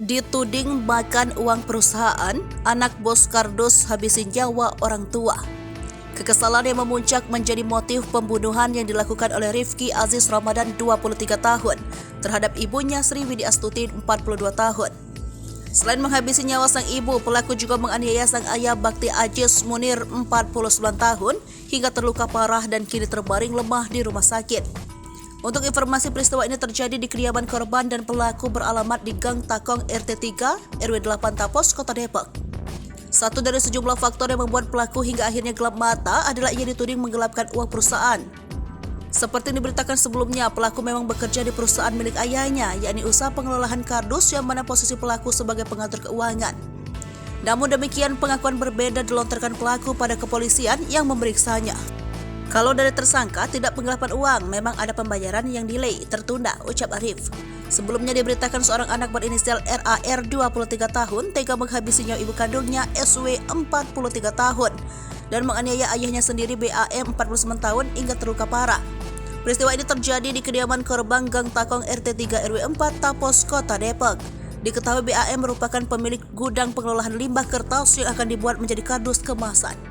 Dituding makan uang perusahaan, anak bos kardus habisin nyawa orang tua. Kekesalan yang memuncak menjadi motif pembunuhan yang dilakukan oleh Rifki Aziz Ramadan 23 tahun terhadap ibunya Sri Widi Astuti 42 tahun. Selain menghabisi nyawa sang ibu, pelaku juga menganiaya sang ayah Bakti Aziz Munir 49 tahun hingga terluka parah dan kini terbaring lemah di rumah sakit. Untuk informasi, peristiwa ini terjadi di kediaman korban dan pelaku beralamat di Gang Takong RT 3 RW 8 Tapos, Kota Depok. Satu dari sejumlah faktor yang membuat pelaku hingga akhirnya gelap mata adalah ia dituding menggelapkan uang perusahaan. Seperti diberitakan sebelumnya, pelaku memang bekerja di perusahaan milik ayahnya, yakni usaha pengelolaan kardus yang mana posisi pelaku sebagai pengatur keuangan. Namun demikian, pengakuan berbeda dilontarkan pelaku pada kepolisian yang memeriksanya. Kalau dari tersangka tidak penggelapan uang, memang ada pembayaran yang delay, tertunda, ucap Arif. Sebelumnya diberitakan seorang anak berinisial RAR 23 tahun tega menghabisi nyawa ibu kandungnya SW 43 tahun dan menganiaya ayahnya sendiri BAM 49 tahun hingga terluka parah. Peristiwa ini terjadi di kediaman korban Gang Takong RT 3 RW 4 Tapos, Kota Depok. Diketahui BAM merupakan pemilik gudang pengelolaan limbah kertas yang akan dibuat menjadi kardus kemasan.